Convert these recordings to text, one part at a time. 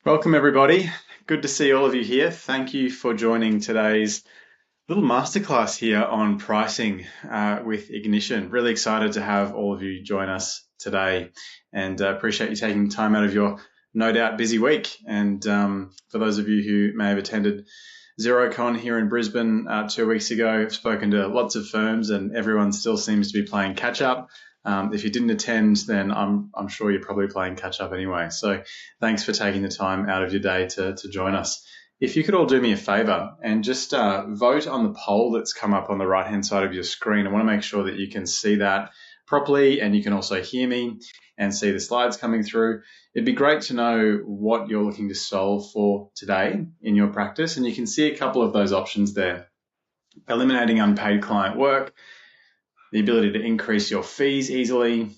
Welcome, everybody. Good to see all of you here. Thank you for joining today's little masterclass here on pricing with Ignition. Really excited to have all of you join us today and appreciate you taking time out of your no doubt busy week. And for those of you who may have attended XeroCon here in Brisbane 2 weeks ago, I've spoken to lots of firms and everyone still seems to be playing catch up. If you didn't attend, then I'm sure you're probably playing catch up anyway. So thanks for taking the time out of your day to join us. If you could all do me a favor and just vote on the poll that's come up on the right-hand side of your screen. I want to make sure that you can see that properly and you can also hear me and see the slides coming through. It'd be great to know what you're looking to solve for today in your practice. And you can see a couple of those options there. Eliminating unpaid client work, the ability to increase your fees easily,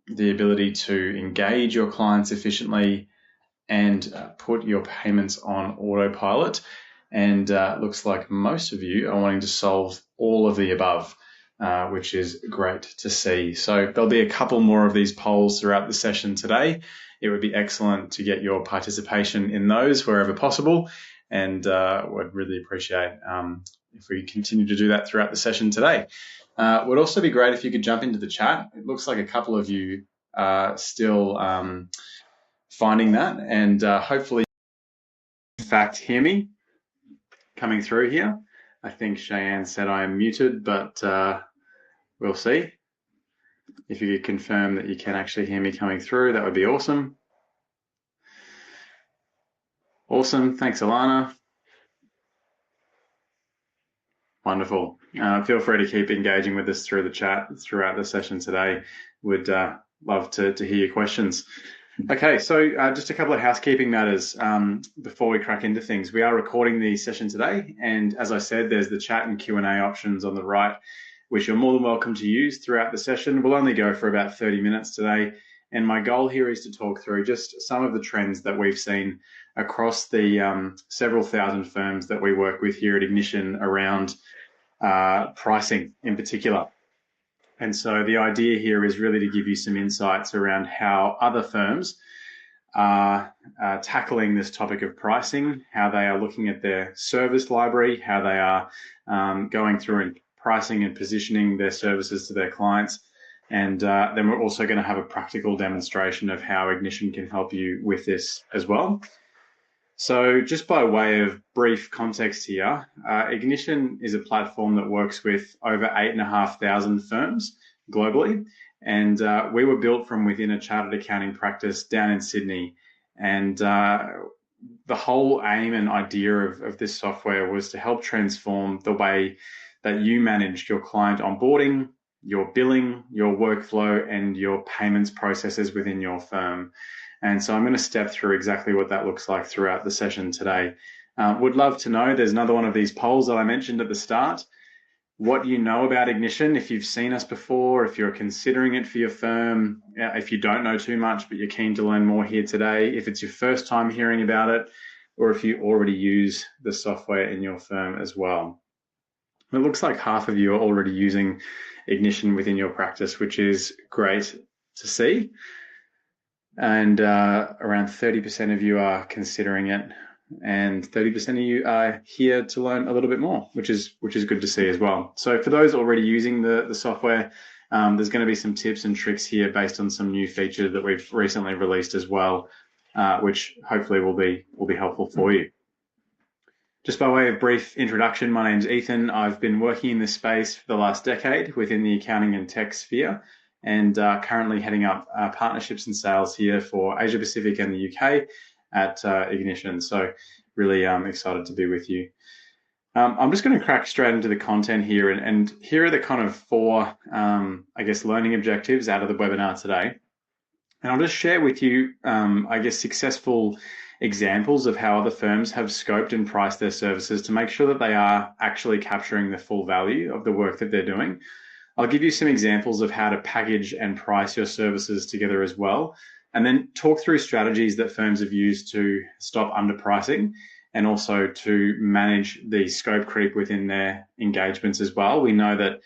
the ability to engage your clients efficiently, and put your payments on autopilot. And looks like most of you are wanting to solve all of the above, which is great to see. So there'll be a couple more of these polls throughout the session today. It would be excellent to get your participation in those wherever possible, and would really appreciate if we continue to do that throughout the session today. Would also be great if you could jump into the chat. It looks like a couple of you are still finding that, and hopefully, in fact, hear me coming through here. I think Cheyenne said I am muted, but we'll see. If you could confirm that you can actually hear me coming through, that would be awesome. Awesome. Thanks, Alana. Wonderful. Feel free to keep engaging with us through the chat throughout the session today. Would love to hear your questions. Okay, so just a couple of housekeeping matters before we crack into things. We are recording the session today, and as I said, there's the chat and Q&A options on the right, which you're more than welcome to use throughout the session. We'll only go for about 30 minutes today, and my goal here is to talk through just some of the trends that we've seen across the several thousand firms that we work with here at Ignition around pricing in particular. And so the idea here is really to give you some insights around how other firms are tackling this topic of pricing, how they are looking at their service library, how they are going through and pricing and positioning their services to their clients. And then we're also going to have a practical demonstration of how Ignition can help you with this as well. So just by way of brief context here, Ignition is a platform that works with over 8,500 firms globally. And we were built from within a chartered accounting practice down in Sydney. And the whole aim and idea of this software was to help transform the way that you managed your client onboarding, your billing, your workflow, and your payments processes within your firm. And so I'm going to step through exactly what that looks like throughout the session today. Would love to know, there's another one of these polls that I mentioned at the start, what you know about Ignition, if you've seen us before, if you're considering it for your firm, if you don't know too much but you're keen to learn more here today, if it's your first time hearing about it, or if you already use the software in your firm as well. It looks like half of you are already using Ignition within your practice, which is great to see. And around 30% of you are considering it, and 30% of you are here to learn a little bit more, which is good to see as well. So for those already using the software, there's going to be some tips and tricks here based on some new features that we've recently released as well, which hopefully will be helpful for you. Just by way of brief introduction, my name's Ethan. I've been working in this space for the last decade within the accounting and tech sphere, and currently heading up partnerships and sales here for Asia Pacific and the UK at Ignition. So really excited to be with you. I'm just going to crack straight into the content here, and here are the kind of four, I guess, learning objectives out of the webinar today. And I'll just share with you, I guess, successful examples of how other firms have scoped and priced their services to make sure that they are actually capturing the full value of the work that they're doing. I'll give you some examples of how to package and price your services together as well, and then talk through strategies that firms have used to stop underpricing and also to manage the scope creep within their engagements as well. We know that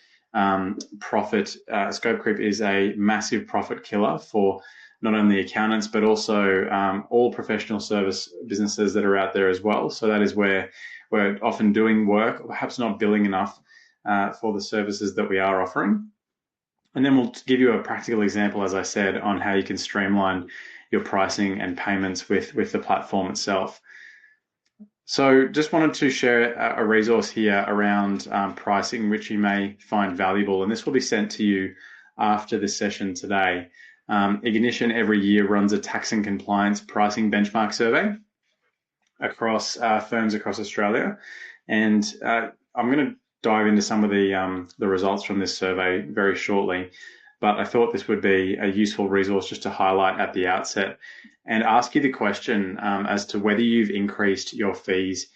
scope creep is a massive profit killer for not only accountants, but also all professional service businesses that are out there as well. So that is where we're often doing work, or perhaps not billing enough for the services that we are offering. And then we'll give you a practical example, as I said, on how you can streamline your pricing and payments with the platform itself. So just wanted to share a resource here around pricing, which you may find valuable. And this will be sent to you after this session today. Ignition every year runs a tax and compliance pricing benchmark survey across firms across Australia. And I'm going to dive into some of the results from this survey very shortly, but I thought this would be a useful resource just to highlight at the outset and ask you the question as to whether you've increased your fees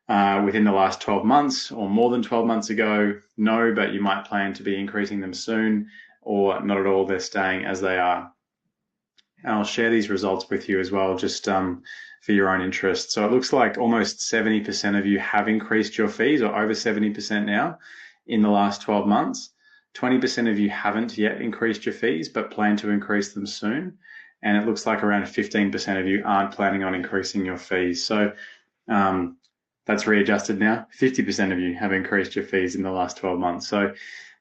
within the last 12 months or more than 12 months ago. No, but you might plan to be increasing them soon, or not at all, they're staying as they are. And I'll share these results with you as well, just for your own interest. So it looks like almost 70% of you have increased your fees, or over 70% now, in the last 12 months. 20% of you haven't yet increased your fees, but plan to increase them soon. And it looks like around 15% of you aren't planning on increasing your fees. So that's readjusted now. 50% of you have increased your fees in the last 12 months. So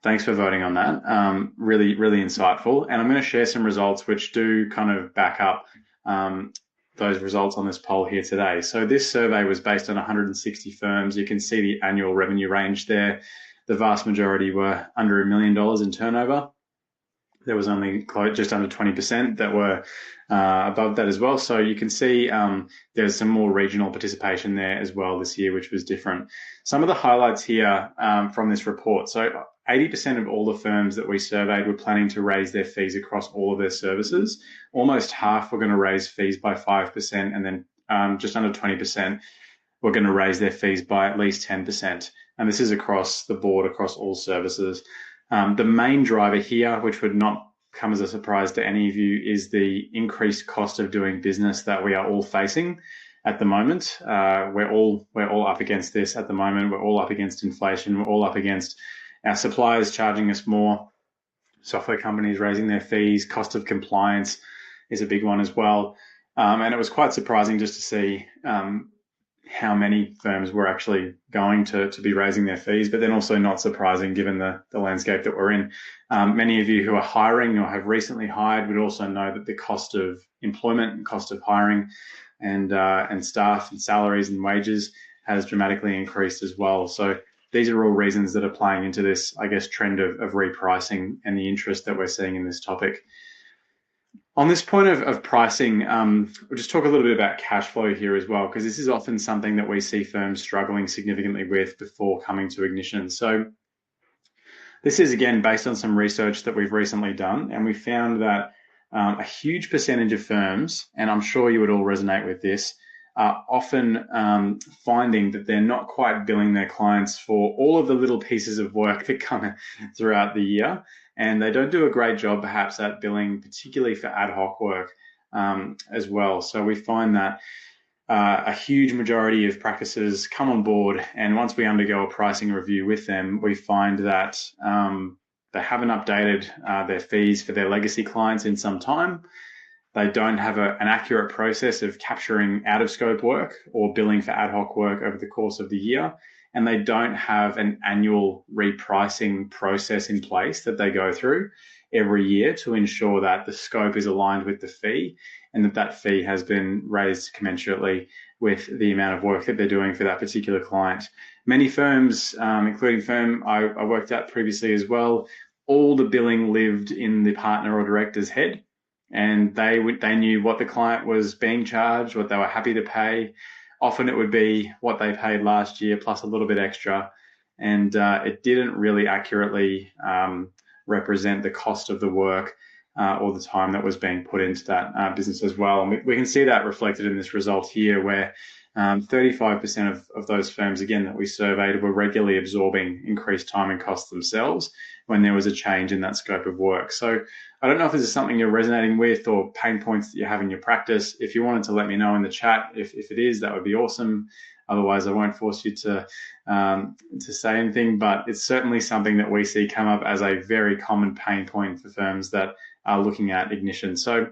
thanks for voting on that. Really, really insightful. And I'm going to share some results which do kind of back up those results on this poll here today. So this survey was based on 160 firms. You can see the annual revenue range there. The vast majority were under $1 million in turnover. There was only just under 20% that were above that as well. So you can see there's some more regional participation there as well this year, which was different. Some of the highlights here from this report. So 80% of all the firms that we surveyed were planning to raise their fees across all of their services. Almost half were going to raise fees by 5%, and then just under 20% were going to raise their fees by at least 10%. And this is across the board, across all services. The main driver here, which would not come as a surprise to any of you, is the increased cost of doing business that we are all facing at the moment. We're all up against this at the moment. We're all up against inflation. We're all up against our suppliers charging us more, software companies raising their fees, cost of compliance is a big one as well. And it was quite surprising just to see how many firms were actually going to be raising their fees, but then also not surprising given the landscape that we're in. Many of you who are hiring or have recently hired would also know that the cost of employment and cost of hiring and staff and salaries and wages has dramatically increased as well. So these are all reasons that are playing into this, I guess, trend of repricing and the interest that we're seeing in this topic. On this point of pricing, we'll just talk a little bit about cash flow here as well, because this is often something that we see firms struggling significantly with before coming to Ignition. So this is, again, based on some research that we've recently done, and we found that a huge percentage of firms, and I'm sure you would all resonate with this, are often finding that they're not quite billing their clients for all of the little pieces of work that come throughout the year. And they don't do a great job, perhaps, at billing, particularly for ad hoc work as well. So we find that a huge majority of practices come on board, and once we undergo a pricing review with them, we find that they haven't updated their fees for their legacy clients in some time. They don't have an accurate process of capturing out-of-scope work or billing for ad hoc work over the course of the year. And they don't have an annual repricing process in place that they go through every year to ensure that the scope is aligned with the fee and that fee has been raised commensurately with the amount of work that they're doing for that particular client. Many firms, including firm I worked at previously as well, all the billing lived in the partner or director's head. And they knew what the client was being charged, what they were happy to pay. Often it would be what they paid last year plus a little bit extra. And it didn't really accurately represent the cost of the work or the time that was being put into that business as well. And we can see that reflected in this result here, where 35% of those firms, again, that we surveyed were regularly absorbing increased time and costs themselves when there was a change in that scope of work. So I don't know if this is something you're resonating with or pain points that you have in your practice. If you wanted to let me know in the chat, if it is, that would be awesome. Otherwise, I won't force you to say anything, but it's certainly something that we see come up as a very common pain point for firms that are looking at Ignition. So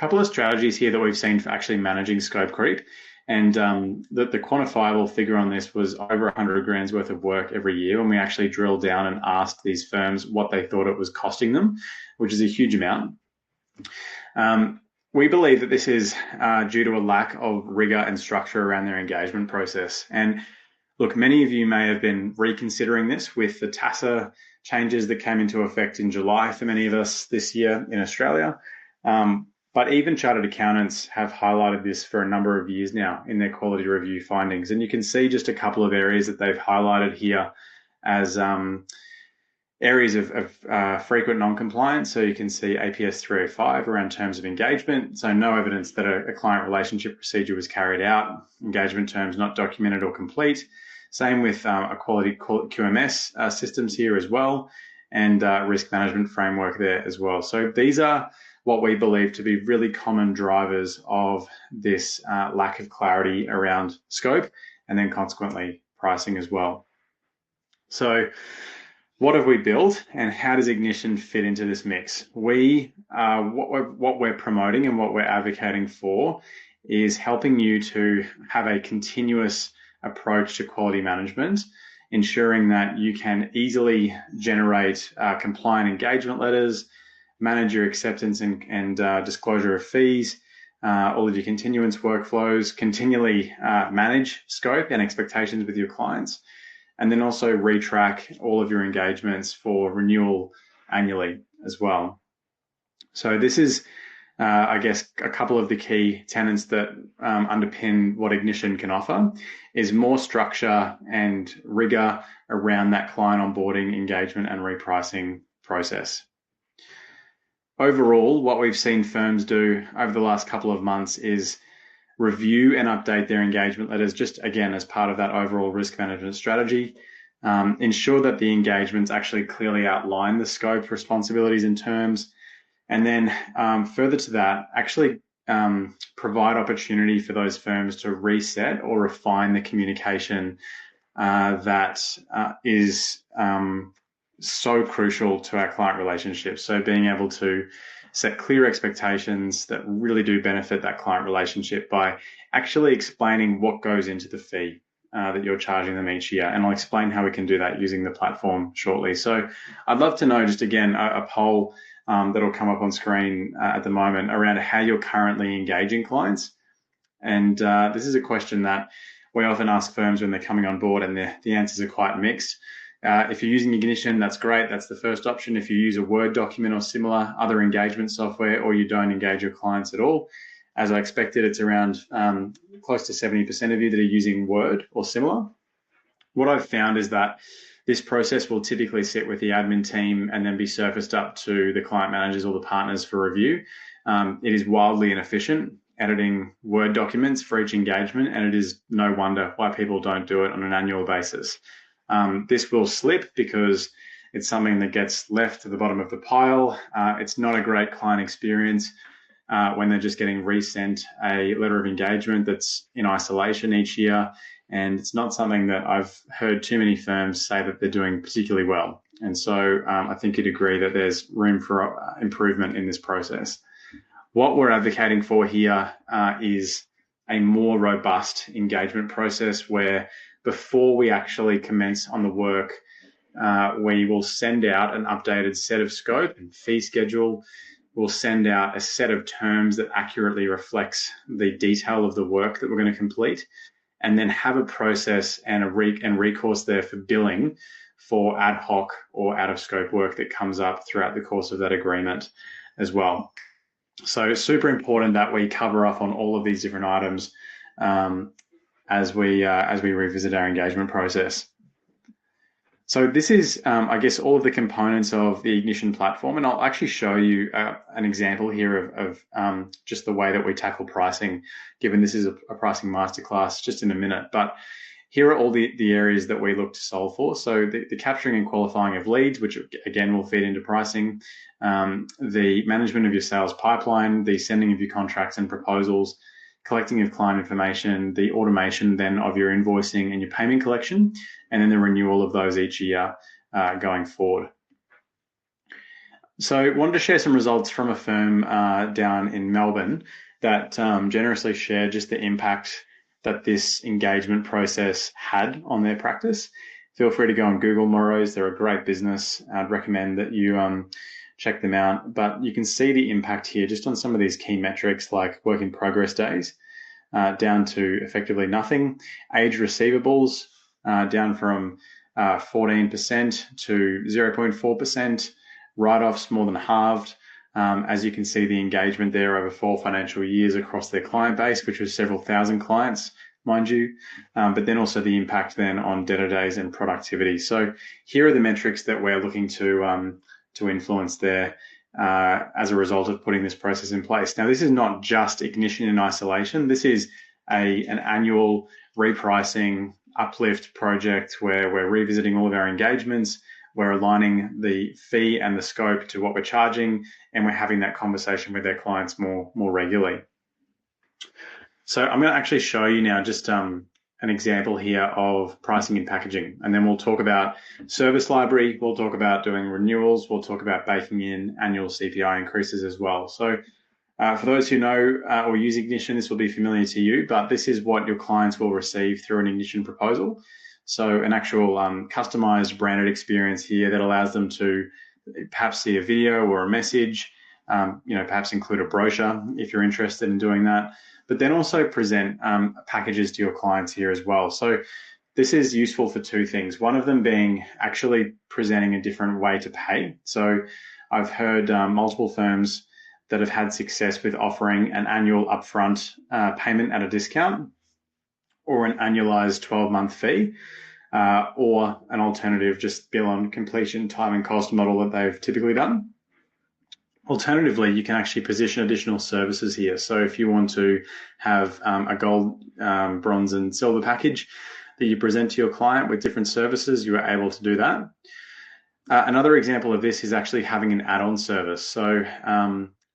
couple of strategies here that we've seen for actually managing scope creep. And the quantifiable figure on this was over 100 grand's worth of work every year when we actually drilled down and asked these firms what they thought it was costing them, which is a huge amount. We believe that this is due to a lack of rigor and structure around their engagement process. And look, many of you may have been reconsidering this with the TASA changes that came into effect in July for many of us this year in Australia. But even chartered accountants have highlighted this for a number of years now in their quality review findings. And you can see just a couple of areas that they've highlighted here as areas of frequent non-compliance. So you can see APS 305 around terms of engagement. So no evidence that a client relationship procedure was carried out, engagement terms not documented or complete. Same with a quality QMS systems here as well, and risk management framework there as well. So these are what we believe to be really common drivers of this lack of clarity around scope and then consequently pricing as well. So what have we built and how does Ignition fit into this mix? What we're promoting and what we're advocating for is helping you to have a continuous approach to quality management, ensuring that you can easily generate compliant engagement letters, manage your acceptance and disclosure of fees, all of your continuance workflows, continually manage scope and expectations with your clients, and then also retrack all of your engagements for renewal annually as well. So this is, I guess, a couple of the key tenets that underpin what Ignition can offer is more structure and rigor around that client onboarding, engagement, and repricing process. Overall, what we've seen firms do over the last couple of months is review and update their engagement letters, just again, as part of that overall risk management strategy. Ensure that the engagements actually clearly outline the scope, responsibilities, and terms. And then further to that, actually provide opportunity for those firms to reset or refine the communication that is so crucial to our client relationships. So being able to set clear expectations that really do benefit that client relationship by actually explaining what goes into the fee that you're charging them each year. And I'll explain how we can do that using the platform shortly. So I'd love to know just again a poll that'll come up on screen at the moment around how you're currently engaging clients. And this is a question that we often ask firms when they're coming on board, and the answers are quite mixed. If you're using Ignition, that's great. That's the first option. If you use a Word document or similar other engagement software, or you don't engage your clients at all, as I expected, it's around close to 70% of you that are using Word or similar. What I've found is that this process will typically sit with the admin team and then be surfaced up to the client managers or the partners for review. It is wildly inefficient editing Word documents for each engagement, and it is no wonder why people don't do it on an annual basis. This will slip because it's something that gets left to the bottom of the pile. It's not a great client experience when they're just getting resent a letter of engagement that's in isolation each year. And it's not something that I've heard too many firms say that they're doing particularly well. And so I think you'd agree that there's room for improvement in this process. What we're advocating for here is a more robust engagement process where before we actually commence on the work, we will send out an updated set of scope and fee schedule. We'll send out a set of terms that accurately reflects the detail of the work that we're going to complete, and then have a process and recourse there for billing for ad hoc or out of scope work that comes up throughout the course of that agreement as well. So it's super important that we cover off on all of these different items as we revisit our engagement process. So this is, I guess, all of the components of the Ignition platform, and I'll actually show you an example here of just the way that we tackle pricing, given this is a pricing masterclass, just in a minute. But here are all the areas that we look to solve for. So the capturing and qualifying of leads, which again will feed into pricing, the management of your sales pipeline, the sending of your contracts and proposals, collecting of client information, the automation then of your invoicing and your payment collection, and then the renewal of those each year going forward. So wanted to share some results from a firm down in Melbourne that generously shared just the impact that this engagement process had on their practice. Feel free to go and Google Moros. They're a great business. I'd recommend that you check them out. But you can see the impact here just on some of these key metrics like work in progress days down to effectively nothing. Aged receivables down from 14% to 0.4%. Write-offs more than halved. As you can see, the engagement there over 4 financial years across their client base, which was several thousand clients, mind you, but then also the impact then on debtor days and productivity. So here are the metrics that we're looking to influence there as a result of putting this process in place. Now, this is not just Ignition in isolation. This is an annual repricing uplift project where we're revisiting all of our engagements. We're aligning the fee and the scope to what we're charging, and we're having that conversation with their clients more regularly. So I'm going to actually show you now just an example here of pricing and packaging, and then we'll talk about service library, we'll talk about doing renewals, we'll talk about baking in annual CPI increases as well. So for those who know or use Ignition, this will be familiar to you, but this is what your clients will receive through an Ignition proposal. So an actual customized branded experience here that allows them to perhaps see a video or a message, perhaps include a brochure if you're interested in doing that, but then also present packages to your clients here as well. So this is useful for 2 things. One of them being actually presenting a different way to pay. So I've heard multiple firms that have had success with offering an annual upfront payment at a discount, or an annualized 12-month fee, or an alternative just bill on completion time and cost model that they've typically done. Alternatively, you can actually position additional services here. So if you want to have a gold, bronze and silver package that you present to your client with different services, you are able to do that. Another example of this is actually having an add-on service. So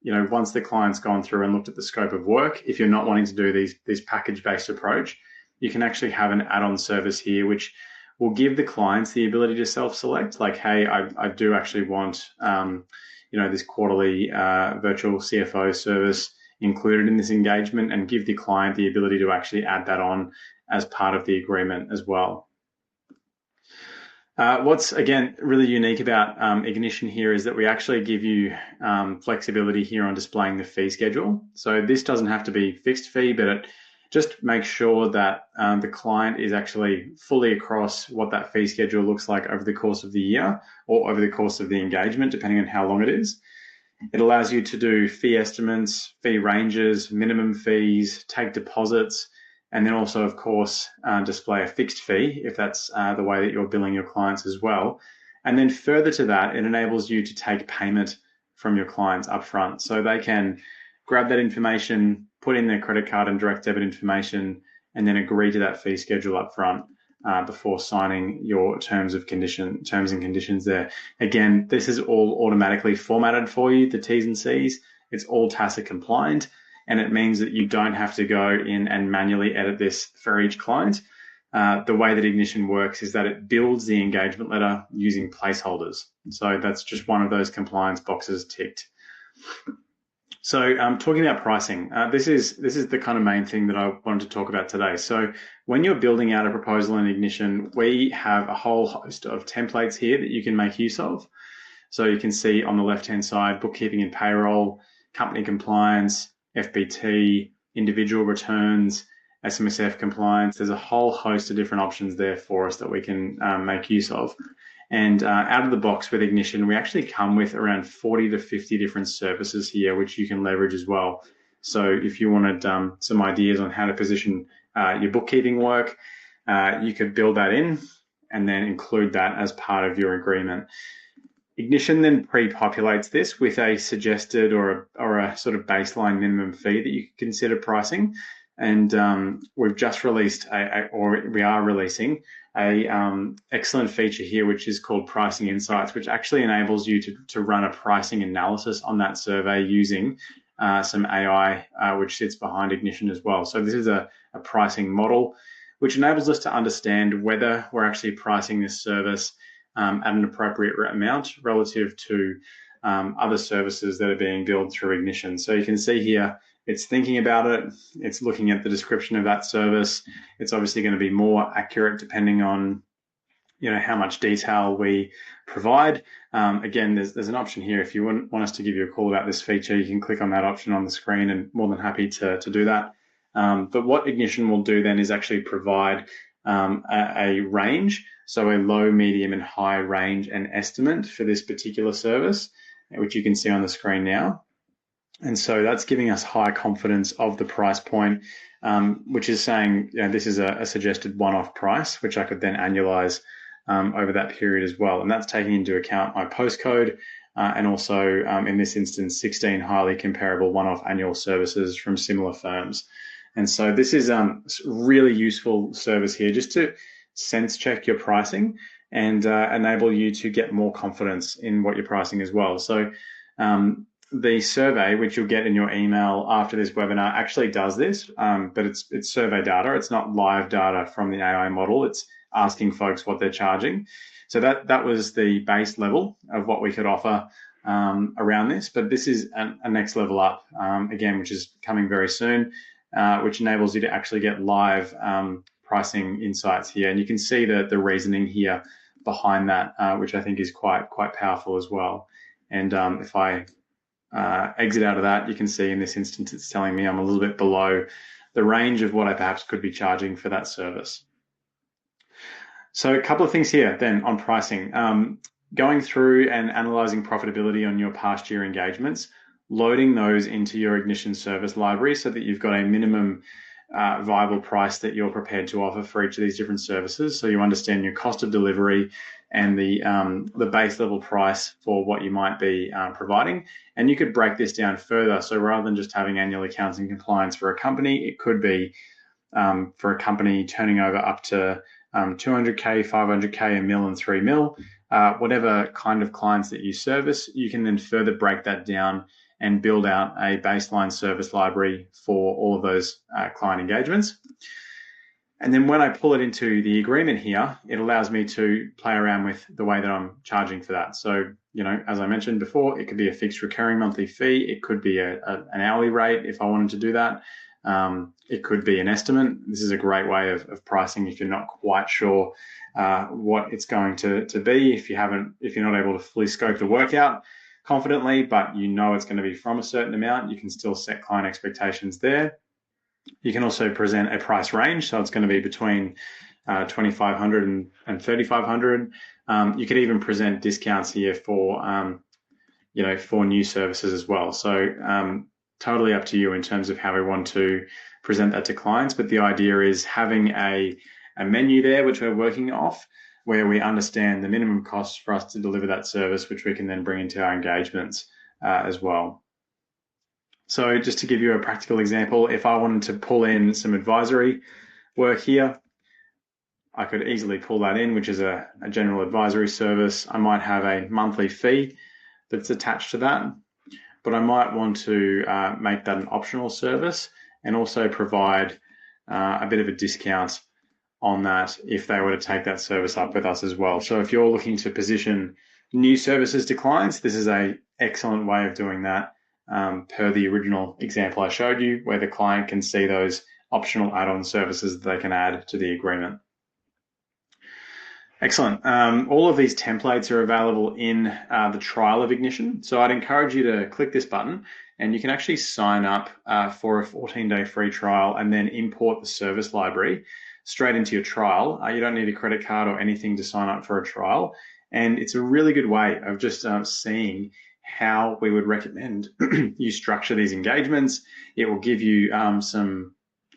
once the client's gone through and looked at the scope of work, if you're not wanting to do these package-based approach, you can actually have an add-on service here, which will give the clients the ability to self-select, like, hey, I do actually want, this quarterly virtual CFO service included in this engagement, and give the client the ability to actually add that on as part of the agreement as well. What's, again, really unique about Ignition here is that we actually give you flexibility here on displaying the fee schedule. So this doesn't have to be fixed fee, but it just makes sure that the client is actually fully across what that fee schedule looks like over the course of the year or over the course of the engagement, depending on how long it is. It allows you to do fee estimates, fee ranges, minimum fees, take deposits, and then also, of course, display a fixed fee if that's the way that you're billing your clients as well. And then further to that, it enables you to take payment from your clients upfront. So they can grab that information, put in their credit card and direct debit information, and then agree to that fee schedule upfront before signing your terms and conditions there. Again, this is all automatically formatted for you, the T's and C's. It's all TACIT compliant, and it means that you don't have to go in and manually edit this for each client. The way that Ignition works is that it builds the engagement letter using placeholders. So that's just one of those compliance boxes ticked. So talking about pricing, this is the kind of main thing that I wanted to talk about today. So when you're building out a proposal in Ignition, we have a whole host of templates here that you can make use of. So you can see on the left-hand side, bookkeeping and payroll, company compliance, FBT, individual returns, SMSF compliance. There's a whole host of different options there for us that we can make use of. And out of the box with Ignition, we actually come with around 40 to 50 different services here, which you can leverage as well. So if you wanted some ideas on how to position your bookkeeping work, you could build that in and then include that as part of your agreement. Ignition then pre-populates this with a suggested or a sort of baseline minimum fee that you could consider pricing. And we've just released we are releasing a excellent feature here, which is called Pricing Insights, which actually enables you to run a pricing analysis on that survey using some AI, which sits behind Ignition as well. So this is a pricing model, which enables us to understand whether we're actually pricing this service at an appropriate amount relative to other services that are being billed through Ignition. So you can see here, it's thinking about it, it's looking at the description of that service. It's obviously going to be more accurate depending on how much detail we provide. Again, there's an option here. If you want us to give you a call about this feature, you can click on that option on the screen, and more than happy to do that. But what Ignition will do then is actually provide a range, so a low, medium, and high range and estimate for this particular service, which you can see on the screen now. And so that's giving us high confidence of the price point, which is saying this is a suggested one-off price, which I could then annualize over that period as well. And that's taking into account my postcode and also, in this instance, 16 highly comparable one-off annual services from similar firms. And so this is a really useful service here just to sense check your pricing and enable you to get more confidence in what you're pricing as well. So the survey, which you'll get in your email after this webinar, actually does this, but it's survey data. It's not live data from the AI model. It's asking folks what they're charging. So that was the base level of what we could offer around this, but this is a next level up, again, which is coming very soon, which enables you to actually get live pricing insights here. And you can see the reasoning here behind that, which I think is quite powerful as well. And if I exit out of that, you can see in this instance, it's telling me I'm a little bit below the range of what I perhaps could be charging for that service. So a couple of things here then on pricing. Going through and analyzing profitability on your past year engagements, loading those into your Ignition service library so that you've got a minimum viable price that you're prepared to offer for each of these different services. So you understand your cost of delivery and the base level price for what you might be providing. And you could break this down further. So rather than just having annual accounts and compliance for a company, it could be for a company turning over up to 200K, 500K, a mil, and 3 mil. Whatever kind of clients that you service, you can then further break that down and build out a baseline service library for all of those client engagements. And then when I pull it into the agreement here, it allows me to play around with the way that I'm charging for that. So, as I mentioned before, it could be a fixed recurring monthly fee. It could be an hourly rate if I wanted to do that. It could be an estimate. This is a great way of pricing if you're not quite sure what it's going to be, if you're not able to fully scope the work out confidently, but it's going to be from a certain amount. You can still set client expectations there. You can also present a price range, so it's going to be between $2,500 and $3,500. You could even present discounts here for for new services as well. So totally up to you in terms of how we want to present that to clients. But the idea is having a menu there, which we're working off, where we understand the minimum costs for us to deliver that service, which we can then bring into our engagements as well. So just to give you a practical example, if I wanted to pull in some advisory work here, I could easily pull that in, which is a general advisory service. I might have a monthly fee that's attached to that, but I might want to make that an optional service and also provide a bit of a discount on that if they were to take that service up with us as well. So if you're looking to position new services to clients, this is an excellent way of doing that per the original example I showed you, where the client can see those optional add-on services that they can add to the agreement. Excellent. All of these templates are available in the trial of Ignition. So I'd encourage you to click this button and you can actually sign up for a 14-day free trial and then import the service library straight into your trial. You don't need a credit card or anything to sign up for a trial. And it's a really good way of just seeing how we would recommend you structure these engagements. It will give you some,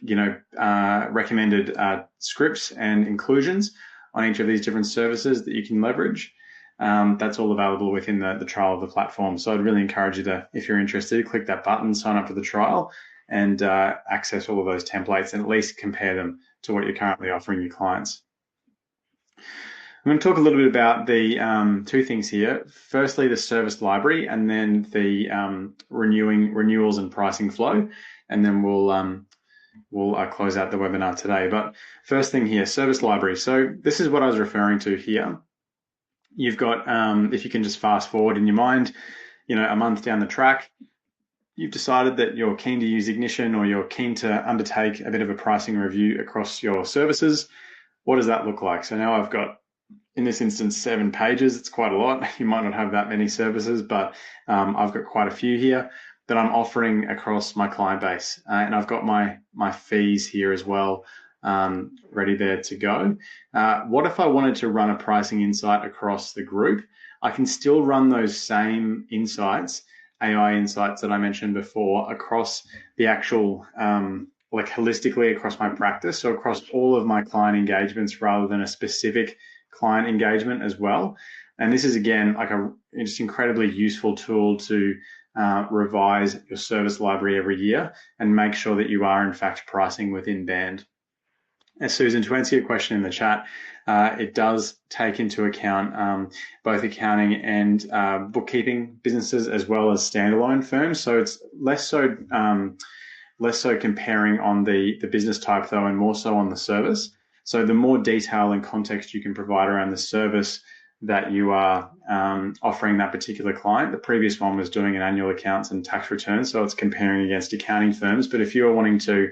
recommended scripts and inclusions on each of these different services that you can leverage. That's all available within the trial of the platform. So I'd really encourage you to, if you're interested, click that button, sign up for the trial, and access all of those templates and at least compare them to what you're currently offering your clients. I'm going to talk a little bit about the two things here. Firstly, the service library, and then the renewals and pricing flow, and then we'll close out the webinar today. But first thing here, service library. So this is what I was referring to here. You've got, if you can just fast forward in your mind, a month down the track, you've decided that you're keen to use Ignition, or you're keen to undertake a bit of a pricing review across your services. What does that look like? So now I've got, in this instance, 7 pages. It's quite a lot. You might not have that many services, but I've got quite a few here that I'm offering across my client base. And I've got my fees here as well, ready there to go. What if I wanted to run a pricing insight across the group? I can still run those same insights, AI insights that I mentioned before, across the actual, like holistically across my practice, so across all of my client engagements rather than a specific client engagement as well. And this is, again, like a just incredibly useful tool to revise your service library every year and make sure that you are in fact pricing within band. And Susan, to answer your question in the chat, it does take into account both accounting and bookkeeping businesses as well as standalone firms. So it's less so comparing on the business type though, and more so on the service. So the more detail and context you can provide around the service that you are offering that particular client. The previous one was doing an annual accounts and tax return, so it's comparing against accounting firms. But if you are wanting to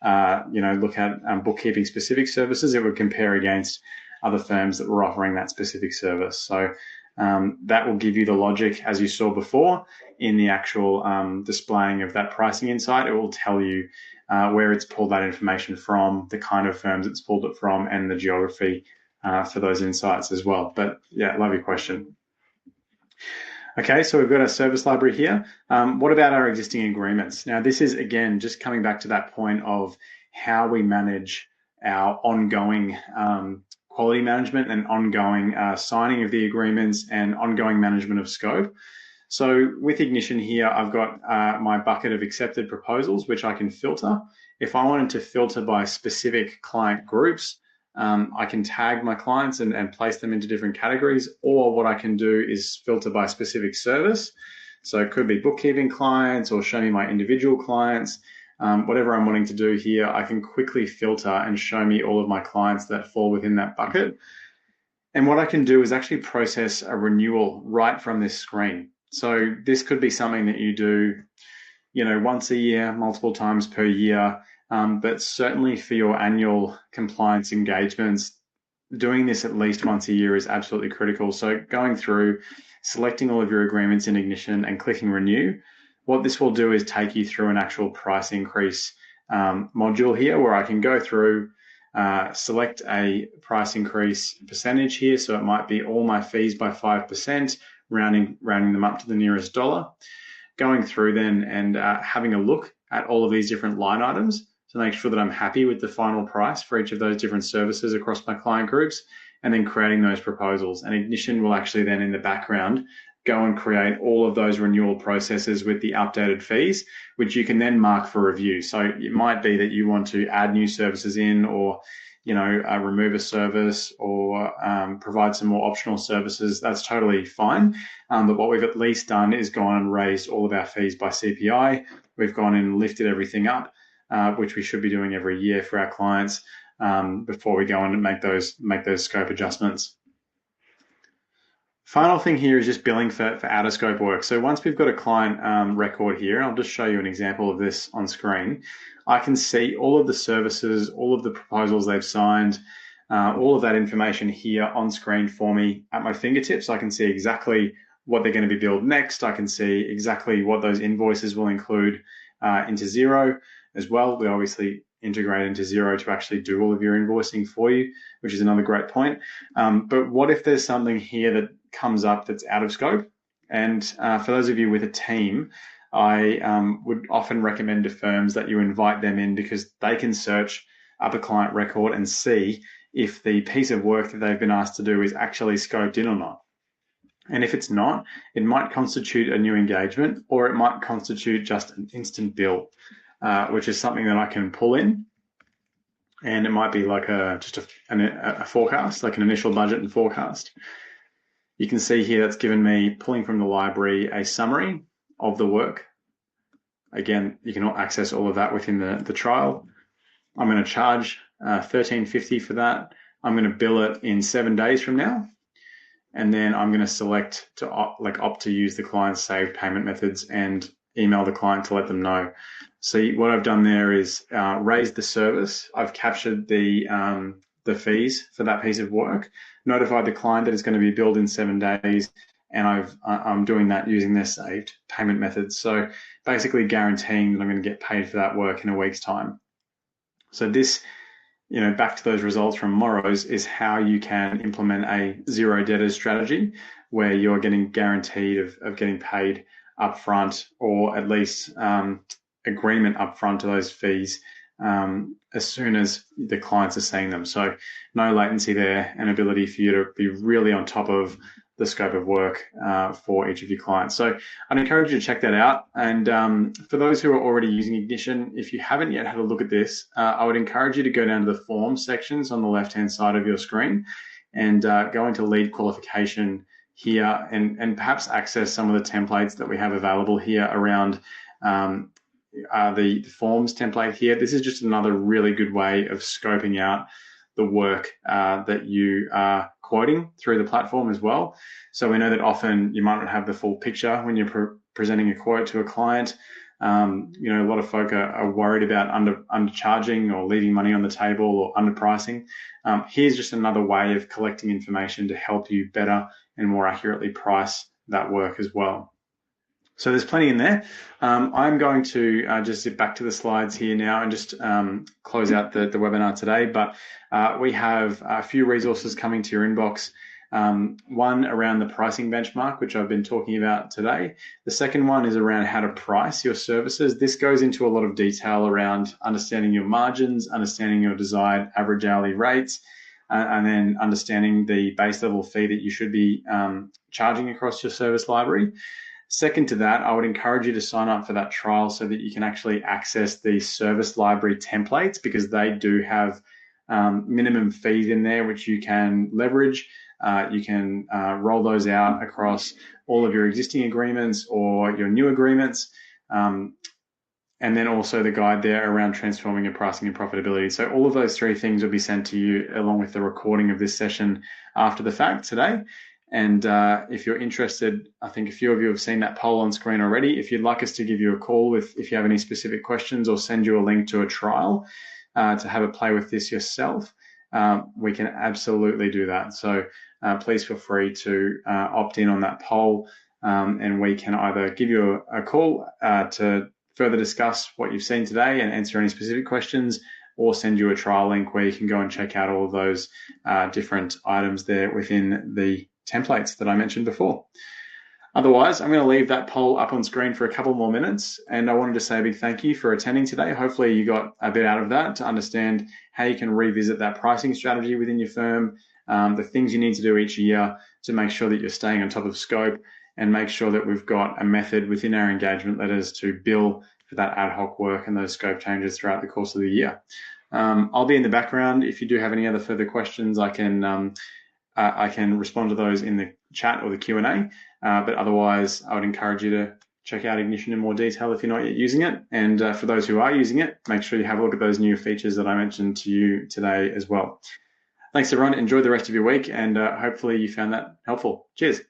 look at bookkeeping specific services, it would compare against other firms that were offering that specific service. So that will give you the logic, as you saw before, in the actual displaying of that pricing insight. It will tell you where it's pulled that information from, the kind of firms it's pulled it from, and the geography for those insights as well. But yeah, love your question. Okay, so we've got our service library here. What about our existing agreements? Now, this is, again, just coming back to that point of how we manage our ongoing quality management and ongoing signing of the agreements and ongoing management of scope. So with Ignition here, I've got my bucket of accepted proposals, which I can filter. If I wanted to filter by specific client groups, I can tag my clients and place them into different categories, or what I can do is filter by specific service. So it could be bookkeeping clients or show me my individual clients. Whatever I'm wanting to do here, I can quickly filter and show me all of my clients that fall within that bucket. And what I can do is actually process a renewal right from this screen. So this could be something that you do, once a year, multiple times per year. But certainly for your annual compliance engagements, doing this at least once a year is absolutely critical. So going through, selecting all of your agreements in Ignition and clicking renew, what this will do is take you through an actual price increase module here, where I can go through, select a price increase percentage here. So it might be all my fees by 5%, rounding them up to the nearest dollar. Going through then and having a look at all of these different line items to make sure that I'm happy with the final price for each of those different services across my client groups, and then creating those proposals. And Ignition will actually then in the background go and create all of those renewal processes with the updated fees, which you can then mark for review. So it might be that you want to add new services in, or remove a service, or provide some more optional services. That's totally fine. But what we've at least done is gone and raised all of our fees by CPI. We've gone and lifted everything up, which we should be doing every year for our clients before we go on and make those scope adjustments. Final thing here is just billing for out of scope work. So once we've got a client record here, I'll just show you an example of this on screen. I can see all of the services, all of the proposals they've signed, all of that information here on screen for me at my fingertips. I can see exactly what they're going to be billed next. I can see exactly what those invoices will include into Xero as well. We obviously integrate into Xero to actually do all of your invoicing for you, which is another great point. But what if there's something here that comes up that's out of scope? And for those of you with a team, I would often recommend to firms that you invite them in, because they can search up a client record and see if the piece of work that they've been asked to do is actually scoped in or not. And if it's not, it might constitute a new engagement, or it might constitute just an instant bill, which is something that I can pull in. And it might be like just a forecast, like an initial budget and forecast. You can see here that's given me, pulling from the library, a summary of the work. Again, you can access all of that within the trial. I'm going to charge $13.50 for that. I'm going to bill it in 7 days from now. and then I'm going to select to opt to use the client's saved payment methods and email the client to let them know. So what I've done there is raised the service. I've captured the fees for that piece of work, notified the client that it's going to be billed in 7 days, and I'm doing that using their saved payment methods. So basically guaranteeing that I'm going to get paid for that work in a week's time. So this, back to those results from Morrow's, is how you can implement a zero debtors strategy where you're getting guaranteed of getting paid upfront, or at least agreement upfront to those fees as soon as the clients are seeing them. So no latency there, and ability for you to be really on top of the scope of work for each of your clients. So I'd encourage you to check that out. And for those who are already using Ignition, if you haven't yet had a look at this, I would encourage you to go down to the forms sections on the left-hand side of your screen and go into lead qualification here and perhaps access some of the templates that we have available here around the forms template here. This is just another really good way of scoping out the work that you are quoting through the platform as well. So we know that often you might not have the full picture when you're presenting a quote to a client. A lot of folk are worried about undercharging or leaving money on the table or underpricing. Here's just another way of collecting information to help you better and more accurately price that work as well. So there's plenty in there. I'm going to just zip back to the slides here now and just close out the webinar today. But we have a few resources coming to your inbox. One around the pricing benchmark, which I've been talking about today. The second one is around how to price your services. This goes into a lot of detail around understanding your margins, understanding your desired average hourly rates, and then understanding the base level fee that you should be charging across your service library. Second to that, I would encourage you to sign up for that trial so that you can actually access the service library templates, because they do have minimum fees in there, which you can leverage. You can roll those out across all of your existing agreements or your new agreements. And then also the guide there around transforming your pricing and profitability. So all of those three things will be sent to you along with the recording of this session after the fact today. And if you're interested, I think a few of you have seen that poll on screen already. If you'd like us to give you a call if you have any specific questions, or send you a link to a trial to have a play with this yourself, we can absolutely do that. So please feel free to opt in on that poll, and we can either give you a call to further discuss what you've seen today and answer any specific questions, or send you a trial link where you can go and check out all of those different items there within the templates that I mentioned before. Otherwise, I'm going to leave that poll up on screen for a couple more minutes, and I wanted to say a big thank you for attending today. Hopefully you got a bit out of that to understand how you can revisit that pricing strategy within your firm, the things you need to do each year to make sure that you're staying on top of scope, and make sure that we've got a method within our engagement letters to bill for that ad hoc work and those scope changes throughout the course of the year. I'll be in the background. If you do have any other further questions, I can respond to those in the chat or the Q&A, but otherwise I would encourage you to check out Ignition in more detail if you're not yet using it. And for those who are using it, make sure you have a look at those new features that I mentioned to you today as well. Thanks everyone, enjoy the rest of your week, and hopefully you found that helpful. Cheers.